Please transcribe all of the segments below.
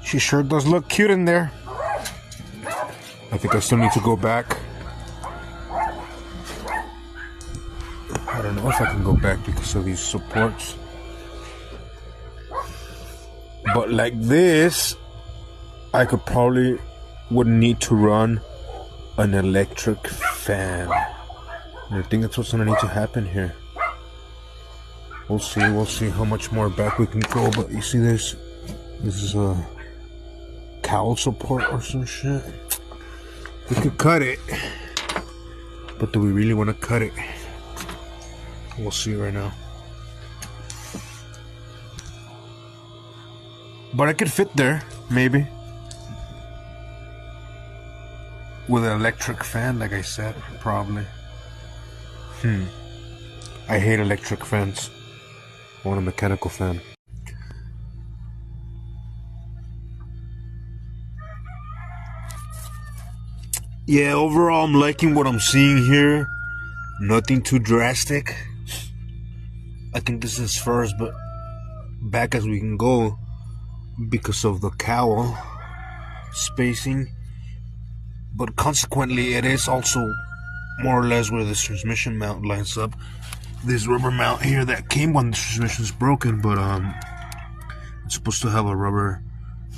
She sure does look cute in there. I think I still need to go back. I don't know if I can go back because of these supports. But like this, I could probably would need to run an electric fan. And I think that's what's gonna need to happen here. We'll see how much more back we can go. But you see this is a cowl support or some shit. We could cut it, but do we really want to cut it? We'll see right now. But I could fit there, maybe. With an electric fan, like I said, probably. I hate electric fans. I want a mechanical fan. Yeah, overall I'm liking what I'm seeing here. Nothing too drastic. I think this is first, but back as we can go because of the cowl spacing. But consequently, it is also more or less where this transmission mount lines up. This rubber mount here that came when the transmission is broken, but it's supposed to have a rubber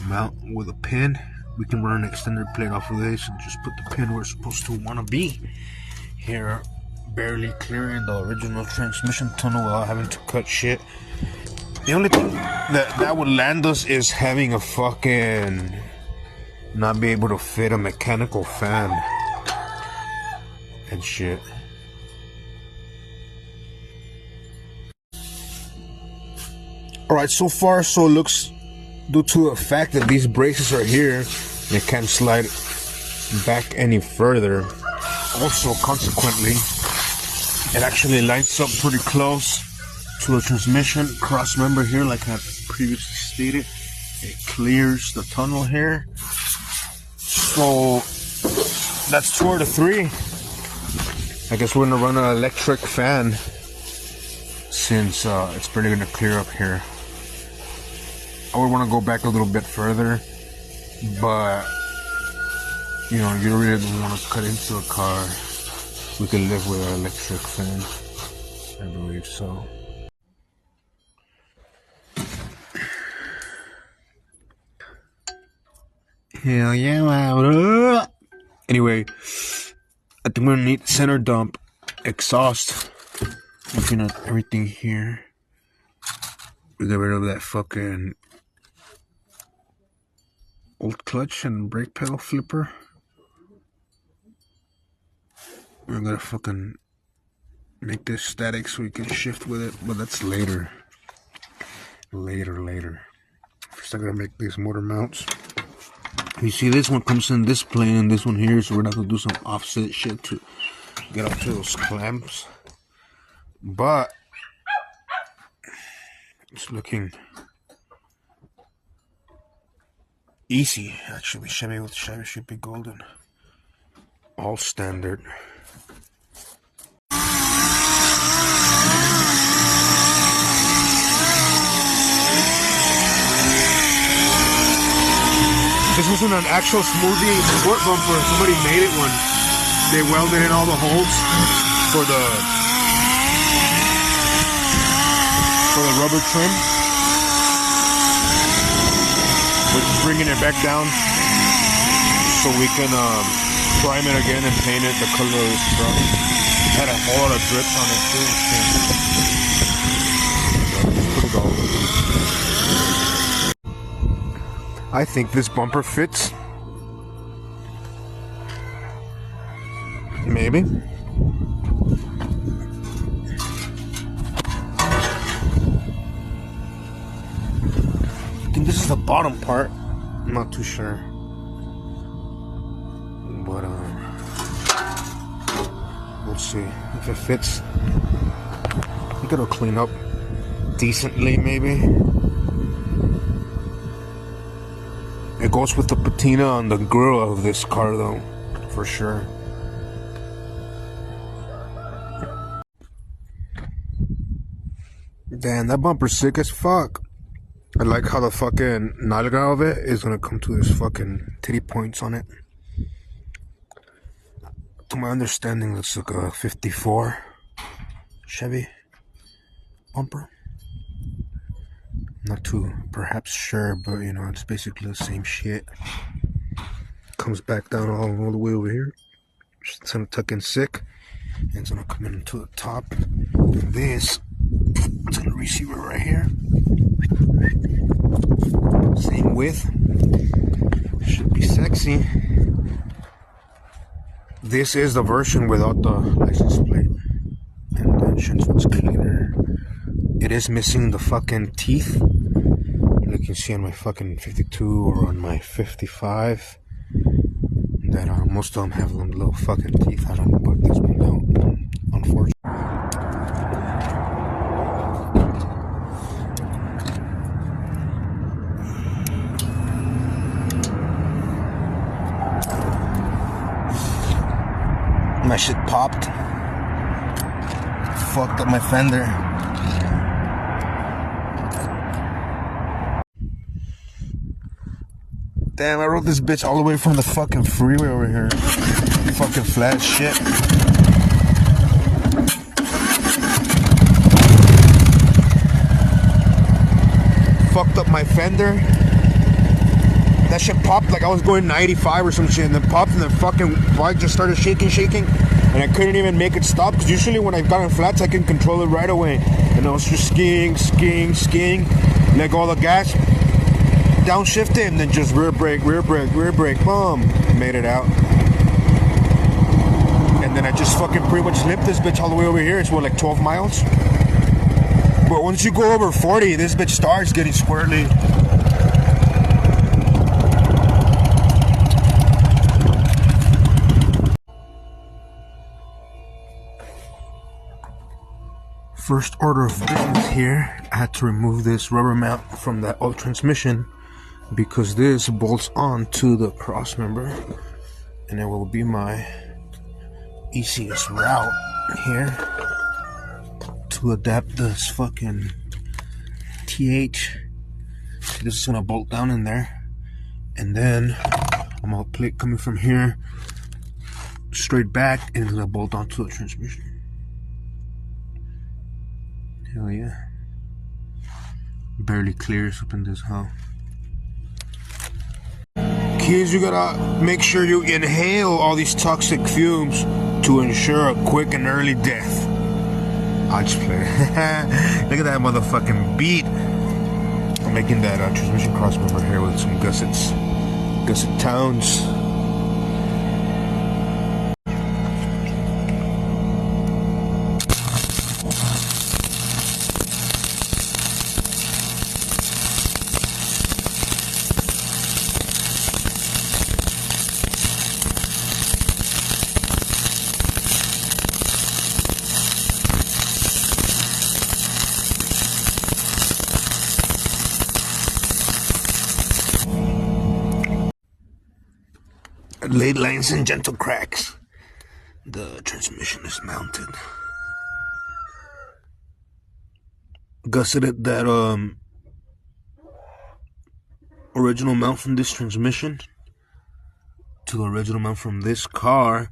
mount with a pin. We can run an extender plate off of this and just put the pin where it's supposed to want to be. Here, barely clearing the original transmission tunnel without having to cut shit. The only thing that would land us is having a fucking not be able to fit a mechanical fan and shit. Alright, so far so looks, due to the fact that these braces are here, they can't slide back any further. Also, consequently, it actually lines up pretty close to the transmission cross member here, like I previously stated. It clears the tunnel here. So that's 2 out of 3. I guess we're gonna run an electric fan since it's pretty gonna clear up here. I would want to go back a little bit further, but you know, you really don't want to cut into a car. We can live with an electric fan, I believe so. Hell yeah, wow. Anyway, I think we're gonna need center dump exhaust. Looking at everything here, we get rid of that fucking old clutch and brake pedal flipper. We're gonna fucking make this static so we can shift with it, but that's later. Later. First, I'm gonna make these motor mounts. You see, this one comes in this plane and this one here, so we're gonna have to do some offset shit to get up to those clamps. But it's looking easy, actually. Chevy with Chevy should be golden. All standard. This wasn't an actual smoothie sport bumper. Somebody made it one. They welded in all the holes for the rubber trim. We're just bringing it back down so we can prime it again and paint it the color of this truck. Had a whole lot of drips on it too. Put it all over. I think this bumper fits. Maybe. I think this is the bottom part. I'm not too sure. But we'll see if it fits. I think it'll clean up decently, maybe. It goes with the patina on the grill of this car, though, for sure. Damn, that bumper's sick as fuck. I like how the fucking nalga of it is gonna come to this fucking titty points on it. To my understanding, looks like a 54 Chevy bumper. Not too perhaps sure, but you know, it's basically the same shit. Comes back down all the way over here. It's gonna tuck in sick, and it's gonna come into the top. And this, it's gonna receiver right here. Same width. Should be sexy. This is the version without the license plate, and the entrance was cleaner. It is missing the fucking teeth. You can see on my fucking 52 or on my 55 that most of them have them little fucking teeth. I don't know about this one though, unfortunately. My shit popped. Fucked up my fender. Damn, I rode this bitch all the way from the fucking freeway over here. Fucking flat shit. Fucked up my fender. That shit popped like I was going 95 or some shit, and then popped, and the fucking bike just started shaking, and I couldn't even make it stop, because usually when I've gotten flats, I can control it right away. And I was just skiing, let go of the gas, downshift it, and then just rear brake, boom, made it out. And then I just fucking pretty much limped this bitch all the way over here. It's what, like 12 miles? But once you go over 40, this bitch starts getting squirrely. First order of business here, I had to remove this rubber mount from that old transmission because this bolts on to the cross member, and it will be my easiest route here to adapt this fucking TH. This is gonna bolt down in there, and then I'm gonna plate coming from here straight back, and it's gonna bolt onto the transmission. Hell yeah. Barely clears up in this hole. Kids, you gotta make sure you inhale all these toxic fumes to ensure a quick and early death. I'll just play. Look at that motherfucking beat. I'm making that transmission crossmember here with some gussets. Gusset tones. Laid lines and gentle cracks. The transmission is mounted. Gusseted that original mount from this transmission to the original mount from this car,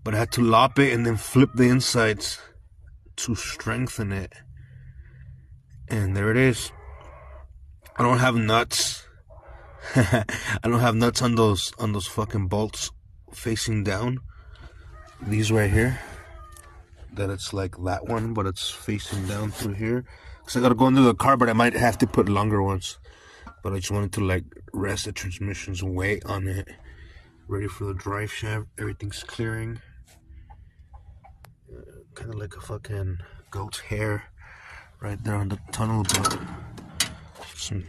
but I had to lop it and then flip the insides to strengthen it. And there it is. I don't have nuts. I don't have nuts on those fucking bolts facing down. These right here. That it's like that one, but it's facing down through here. Cause I gotta go into the car, but I might have to put longer ones. But I just wanted to like rest the transmission's weight on it. Ready for the drive shaft. Everything's clearing. Kind of like a fucking goat's hair right there on the tunnel, but some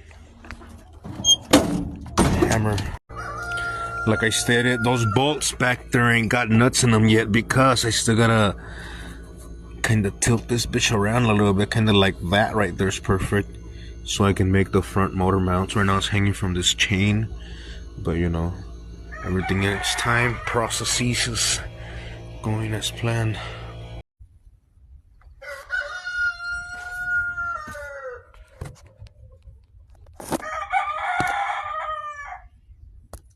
hammer. Like I stated, those bolts back there ain't got nuts in them yet because I still gotta kind of tilt this bitch around a little bit, kind of like that right there is perfect, so I can make the front motor mounts. Right now it's hanging from this chain, but you know, everything in its time. Processes is going as planned.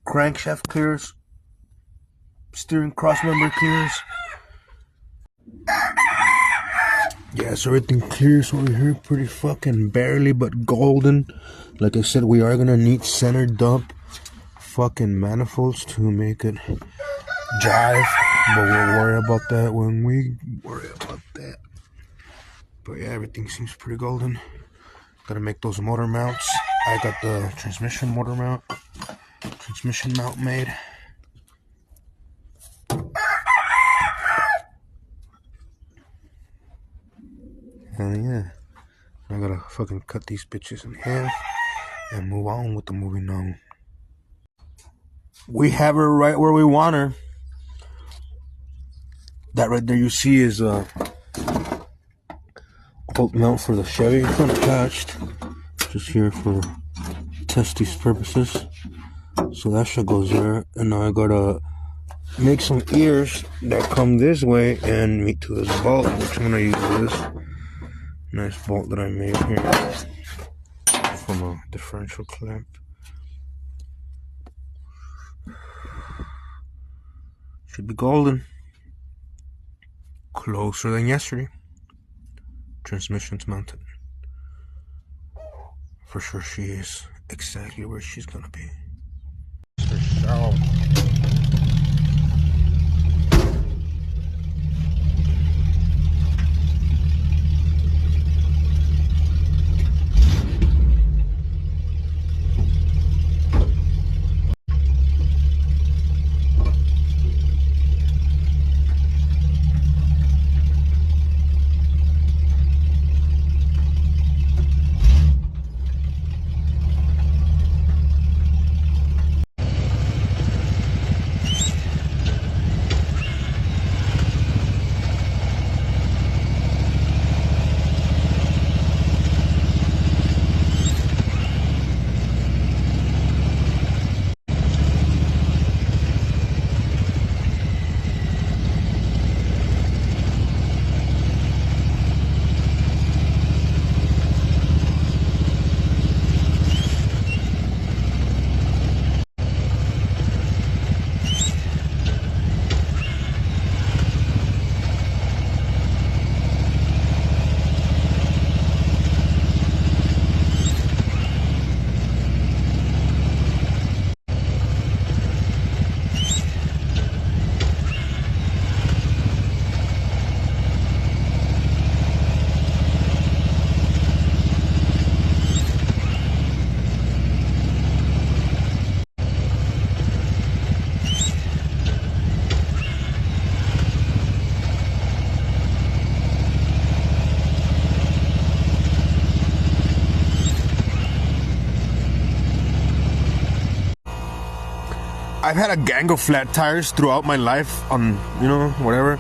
crankshaft clears, steering cross member clears. Yeah, so everything clears over here pretty fucking barely, but golden. Like I said, we are gonna need center dump fucking manifolds to make it jive, but we'll worry about that when we worry about that. But yeah, everything seems pretty golden. Gotta make those motor mounts. I got the transmission mount made. Hell yeah. I gotta fucking cut these bitches in half and move on with the moving on. We have her right where we want her. That right there you see is a bolt mount for the Chevy. It's unattached. Just here for test these purposes. So that shit goes there. And now I gotta make some ears that come this way and meet to this bolt, which I'm gonna use this nice bolt that I made here from a differential clamp. Should be golden. Closer than yesterday. Transmission's mounted. For sure she is exactly where she's gonna be. For sure. I've had a gang of flat tires throughout my life on, you know, whatever.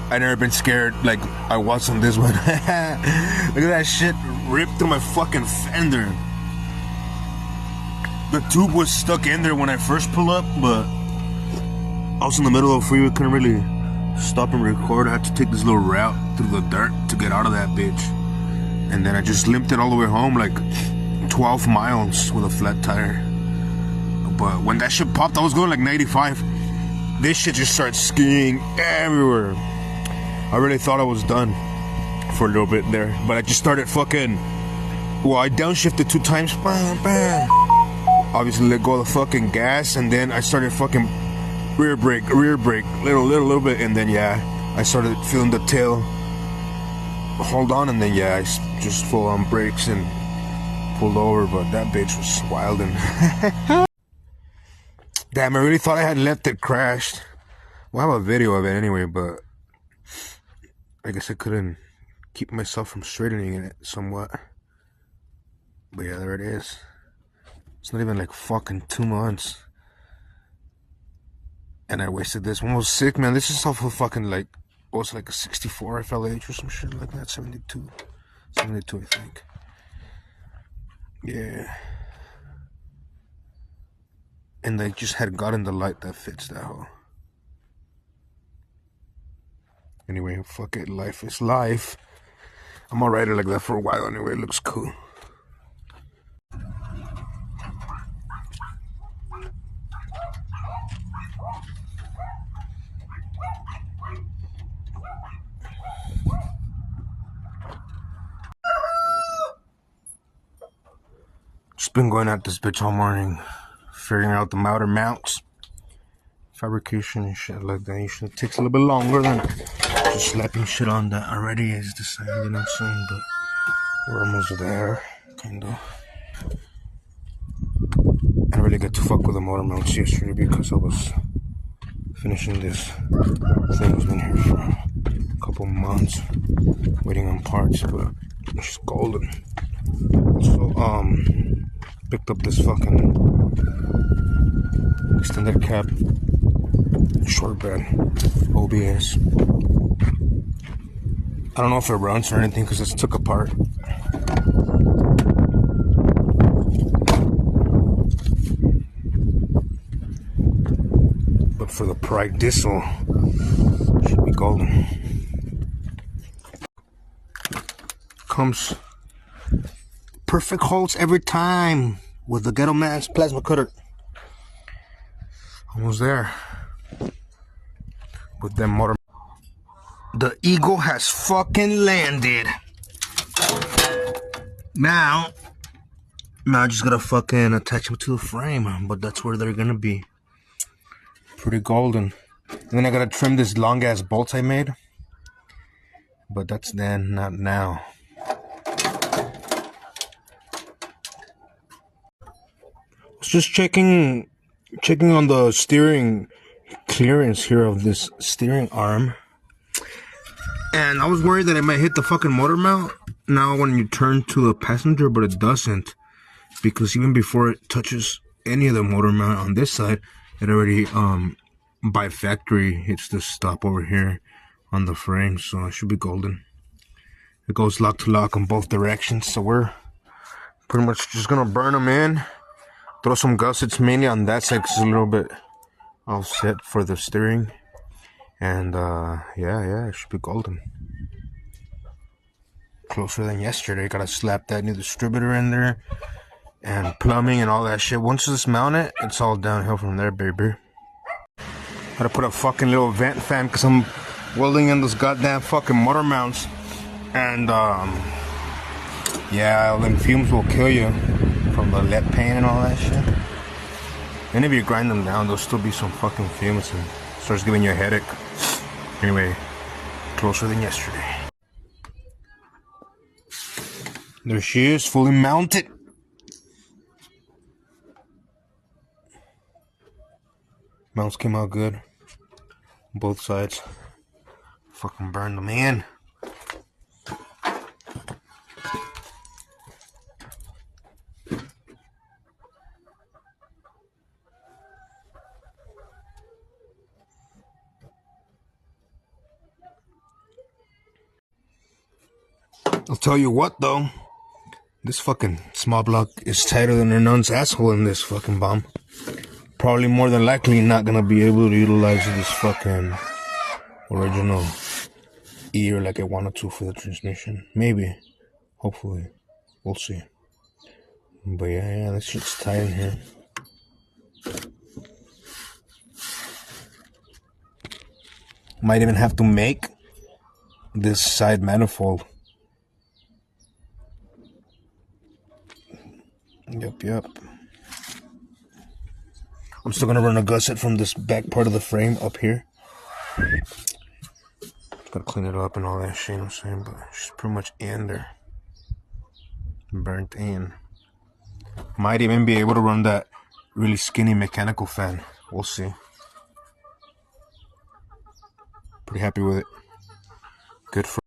I never been scared like I was on this one. Look at that shit ripped through my fucking fender. The tube was stuck in there when I first pulled up, but I was in the middle of the freeway, couldn't really stop and record. I had to take this little route through the dirt to get out of that bitch. And then I just limped it all the way home, like 12 miles with a flat tire. But when that shit popped, I was going like 95. This shit just started skiing everywhere. I really thought I was done for a little bit there. But I just started fucking... Well, I downshifted 2 times. Bam, bam. Obviously let go of the fucking gas. And then I started fucking rear brake. Little bit. And then, yeah, I started feeling the tail hold on. And then, yeah, I just full on brakes and pulled over. But that bitch was wildin'. Damn, I really thought I had left it crashed. Well, I have a video of it anyway, but I guess I couldn't keep myself from straightening it somewhat. But yeah, there it is. It's not even like fucking 2 months. And I wasted this. One was sick, man. This is off of fucking like, what was it, like a 64 FLH or some shit like that? 72. 72, I think. Yeah. And they just had gotten the light that fits that hole. Anyway, fuck it. Life is life. I'm gonna ride it like that for a while anyway. It looks cool. Just been going at this bitch all morning, figuring out the outer mounts, fabrication and shit like that. Usually it takes a little bit longer than just slapping shit on that already is designed, you know what I'm saying? But we're almost there, kinda. I didn't really get to fuck with the motor mounts yesterday because I was finishing this thing. It's been here for a couple months, waiting on parts, but it's golden. Also, picked up this fucking extended cab short bed OBS. I don't know if it runs or anything because it's took apart. But for the Pride Diesel, should be golden. Comes perfect holes every time with the Ghetto Man's plasma cutter. Almost there with them motor. The Eagle has fucking landed. Now I just gotta fucking attach them to the frame, but that's where they're gonna be. Pretty golden. And then I gotta trim this long ass bolts I made, but that's then, not now. I was just checking on the steering clearance here of this steering arm, and I was worried that it might hit the fucking motor mount now when you turn to the passenger, but it doesn't, because even before it touches any of the motor mount on this side, it already by factory hits the stop over here on the frame, so it should be golden. It goes lock to lock on both directions, so we're pretty much just gonna burn them in, throw some gussets mainly on that side because it's a little bit offset for the steering, and yeah, it should be golden. Closer than yesterday. Gotta slap that new distributor in there and plumbing and all that shit. Once it's mounted, it's all downhill from there, baby. Gotta put a fucking little vent fan because I'm welding in those goddamn fucking motor mounts, and yeah, them fumes will kill you from the lead paint and all that shit. And if you grind them down, there'll still be some fucking fumes and starts giving you a headache. Anyway, closer than yesterday. There she is, fully mounted. Mounts came out good. Both sides. Fucking burned them in. I'll tell you what though, this fucking small block is tighter than a nun's asshole in this fucking bomb. Probably more than likely not gonna be able to utilize this fucking original ear like I wanted to for the transmission. Maybe. Hopefully. We'll see. But yeah, this shit's tight in here. Might even have to make this side manifold. Yep. I'm still gonna run a gusset from this back part of the frame up here. Gotta clean it up and all that shit, you know what I'm saying? But it's pretty much in there. Burnt in. Might even be able to run that really skinny mechanical fan. We'll see. Pretty happy with it. Good for.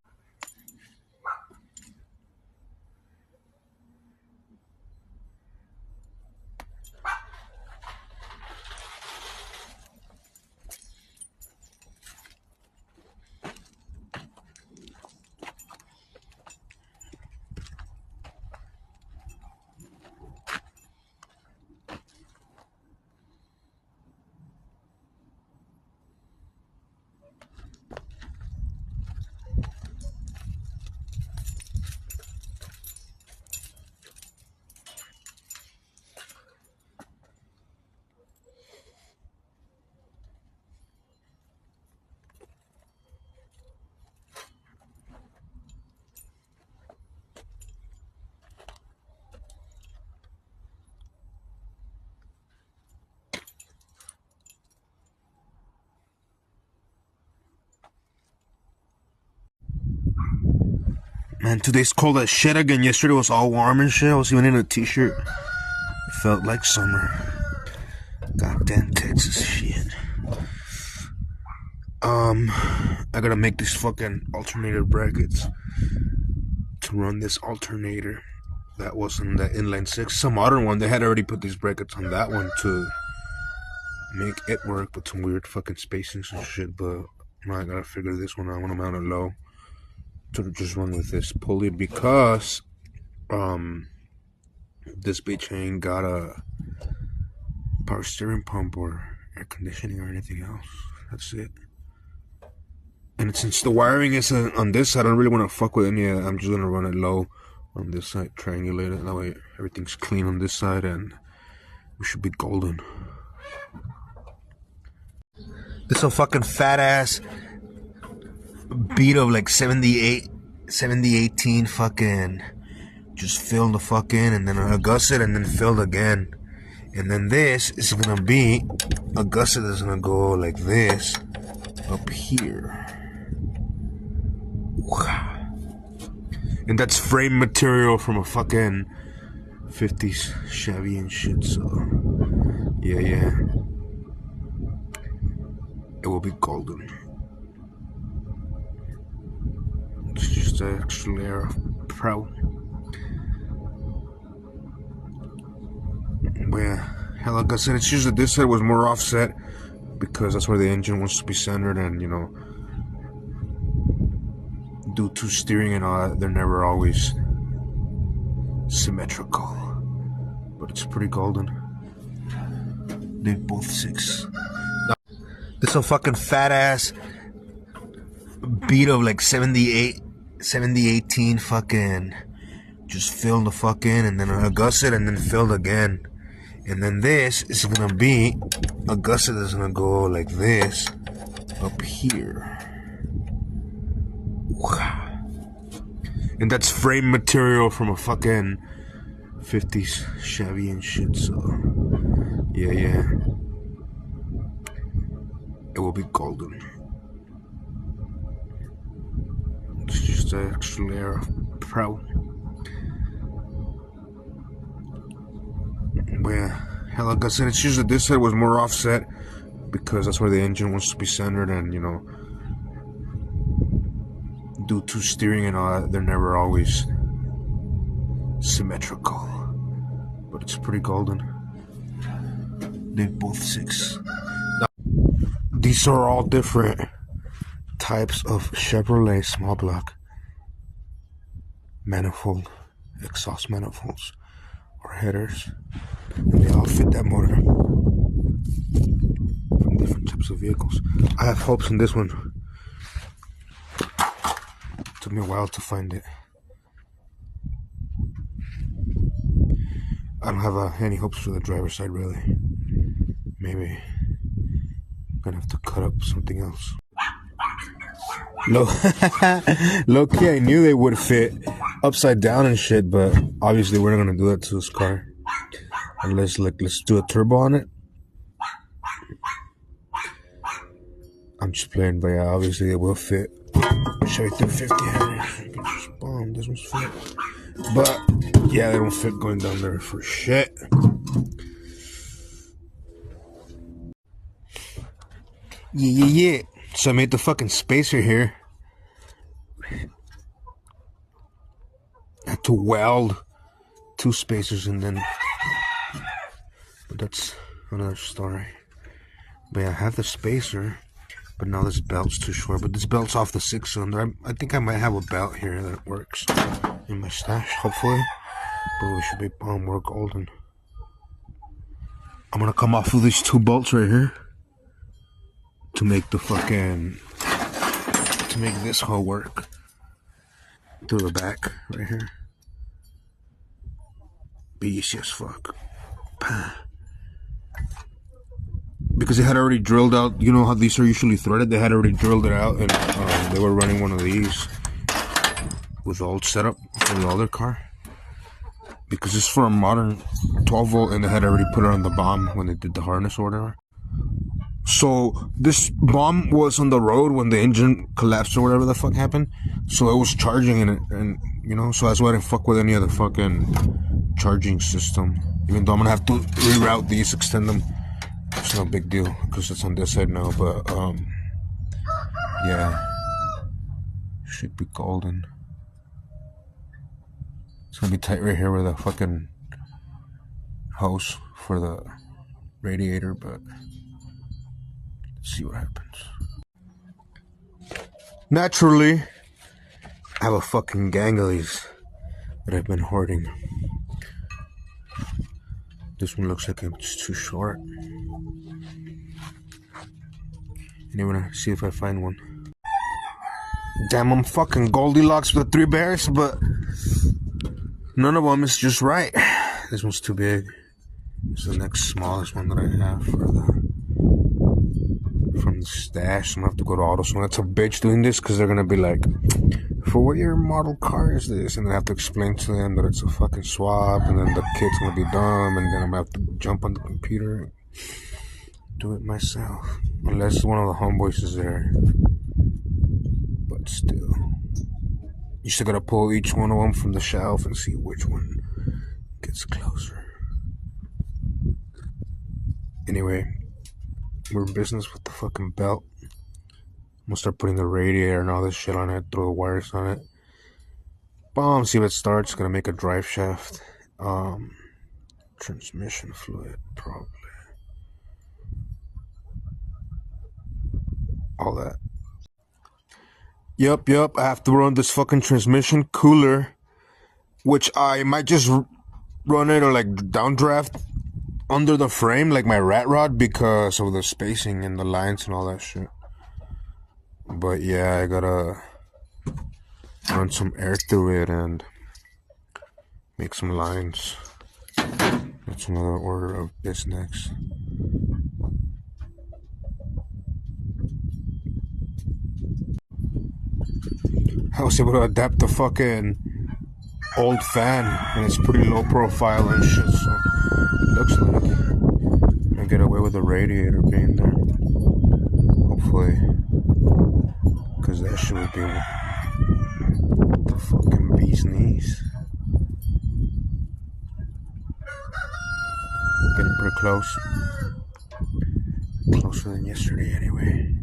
Man, today's cold as shit again. Yesterday was all warm and shit. I was even in a t-shirt. It felt like summer. Goddamn Texas shit. I gotta make these fucking alternator brackets to run this alternator that was in the inline 6. Some modern one, they had already put these brackets on that one to make it work with some weird fucking spacings and shit, but I gotta figure this one out. I want to mount it low to just run with this pulley because this bitch ain't got a power steering pump or air conditioning or anything else. That's it. And since the wiring is on this side, I don't really want to fuck with any of that. I'm just gonna run it low on this side, triangulate it. That way everything's clean on this side and we should be golden. This a fucking fat ass beat of like 7018 fucking just filled the fuck in and then I gusset and then filled again. And then this is gonna be a gusset that's gonna go like this up here. And that's frame material from a fucking 50s Chevy and shit, so yeah. It will be golden. It's just an extra layer of proud. But yeah, hell, like I said, it's just that this side was more offset because that's where the engine wants to be centered, and you know, due to steering and all that, they're never always symmetrical. But it's pretty golden. They're both 6. This a fucking fat ass beat of like 7018 fucking just filled the fuck in and then I gusset and then filled again. And then this is gonna be a gusset that's gonna go like this up here. And that's frame material from a fucking 50s Chevy and shit, so yeah. It will be golden. It's just an extra layer of proud. But yeah, hell, like I said, it's just that this side was more offset because that's where the engine wants to be centered, and you know, due to steering and all that, they're never always symmetrical. But it's pretty golden. They're both 6. These are all different types of Chevrolet small block manifold, exhaust manifolds, or headers. And they all fit that motor from different types of vehicles. I have hopes in this one. Took me a while to find it. I don't have any hopes for the driver's side, really. Maybe I'm gonna have to cut up something else. Low key, I knew they would fit upside down and shit, but obviously we're not gonna do that to this car. Unless, like, let's do a turbo on it. I'm just playing, but yeah, obviously it will fit. Chevy 350 headers. Just bomb, this one's fit. But yeah, they don't fit going down there for shit. Yeah. So I made the fucking spacer here. I had to weld 2 spacers and then, but that's another story. But yeah, I have the spacer, but now this belt's too short. But this belt's off the 6-cylinder. I think I might have a belt here that works in my stash, hopefully. But we should be more golden. I'm gonna come off of these 2 bolts right here to make the fucking, to make this hole work through the back right here. Be easy as fuck. Because they had already drilled out, you know how these are usually threaded, they had already drilled it out, and they were running one of these with the old setup for the other car. Because it's for a modern 12 volt and they had already put it on the bomb when they did the harness or whatever. So this bomb was on the road when the engine collapsed or whatever the fuck happened. So it was charging and you know, so that's why I didn't fuck with any of the fucking charging system. Even though I'm gonna have to reroute these, extend them. It's no big deal because it's on this side now, but yeah, should be golden. It's gonna be tight right here with the fucking hose for the radiator, but let's see what happens. Naturally, I have a fucking gang of these that I've been hoarding. This one looks like it's too short. And I'm gonna see if I find one. Damn, I'm fucking Goldilocks with the 3 bears, but none of them is just right. This one's too big. It's the next smallest one that I have from the stash. I'm gonna have to go to AutoZone. That's a bitch doing this because they're gonna be like, for what year model car is this? And I have to explain to them that it's a fucking swap, and then the kid's gonna be dumb, and then I'm gonna have to jump on the computer and do it myself. Unless one of the homeboys is there. But still. You still gotta pull each one of them from the shelf and see which one gets closer. Anyway, we're in business with the fucking belt. I'm gonna start putting the radiator and all this shit on it, throw the wires on it. Boom, see if it starts. Gonna make a drive shaft. Transmission fluid, probably. All that. Yup, I have to run this fucking transmission cooler, which I might just run it or like downdraft under the frame like my rat rod because of the spacing and the lines and all that shit. But yeah, I gotta run some air through it and make some lines. That's another order of business. I was able to adapt the fucking old fan, and it's pretty low profile and shit, so it looks like I get away with the radiator being there. Hopefully, because that shit would be the fucking bee's knees. Getting pretty close. Closer than yesterday, anyway.